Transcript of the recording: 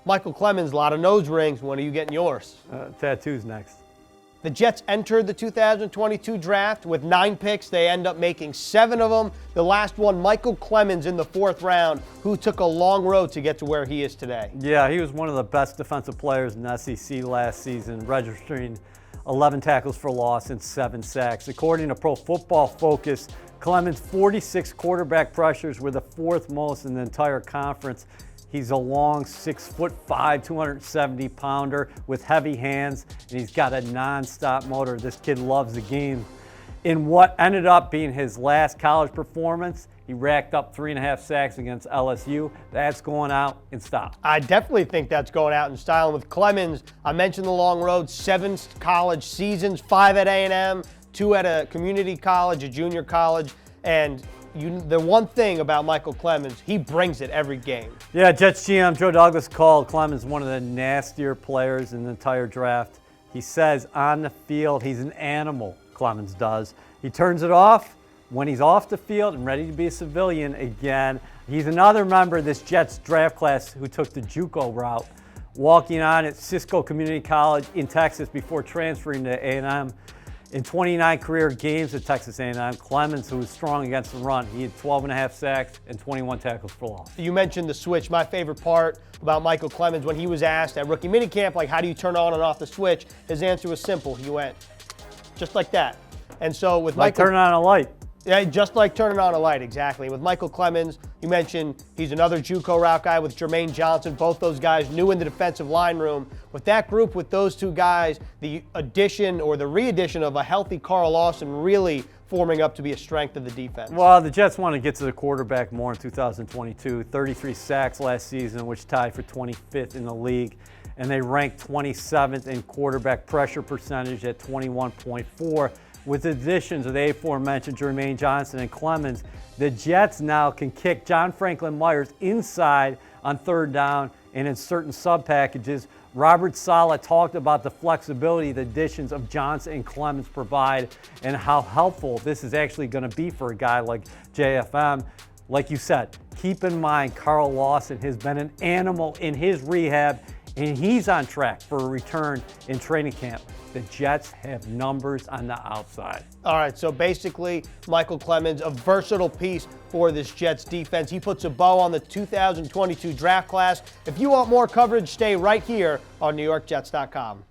Micheal Clemons, a lot of nose rings. When are you getting yours? Tattoos next. The Jets entered the 2022 draft with 9 picks. They end up making 7 of them. The last one, Micheal Clemons in the 4th round, who took a long road to get to where he is today. Yeah, he was one of the best defensive players in the SEC last season, registering 11 tackles for loss and 7 sacks. According to Pro Football Focus, Clemons' 46 quarterback pressures were the 4th most in the entire conference. He's a long 6'5", 270-pounder with heavy hands, and he's got a nonstop motor. This kid loves the game. In what ended up being his last college performance, he racked up 3.5 sacks against LSU. That's going out in style. I definitely think that's going out in style. And with Clemons, I mentioned the long road, 7 college seasons, 5 at A&M, 2 at a community college, a junior college, and the one thing about Micheal Clemons, he brings it every game. Yeah, Jets GM Joe Douglas called Clemons one of the nastier players in the entire draft. He says on the field, he's an animal, Clemons does. He turns it off when he's off the field and ready to be a civilian again. He's another member of this Jets draft class who took the JUCO route, walking on at Cisco Community College in Texas before transferring to A&M. In 29 career games at Texas A&M, Clemons, who was strong against the run, he had 12.5 sacks and 21 tackles for loss. You mentioned the switch. My favorite part about Micheal Clemons, when he was asked at rookie minicamp, like, how do you turn on and off the switch? His answer was simple. He went just like that. And so with like turning on a light. Yeah, just like turning on a light, exactly. With Micheal Clemons, you mentioned he's another JUCO route guy with Jermaine Johnson. Both those guys new in the defensive line room. With that group, with those 2 guys, the addition or the re-addition of a healthy Carl Lawson really forming up to be a strength of the defense. Well, the Jets want to get to the quarterback more in 2022. 33 sacks last season, which tied for 25th in the league. And they ranked 27th in quarterback pressure percentage at 21.4. With the additions of the aforementioned Jermaine Johnson and Clemons, the Jets now can kick John Franklin Myers inside on 3rd down and in certain sub-packages. Robert Saleh talked about the flexibility the additions of Johnson and Clemons provide and how helpful this is actually going to be for a guy like JFM. Like you said, keep in mind Carl Lawson has been an animal in his rehab, and he's on track for a return in training camp. The Jets have numbers on the outside. All right, so basically, Micheal Clemons, a versatile piece for this Jets defense. He puts a bow on the 2022 draft class. If you want more coverage, stay right here on NewYorkJets.com.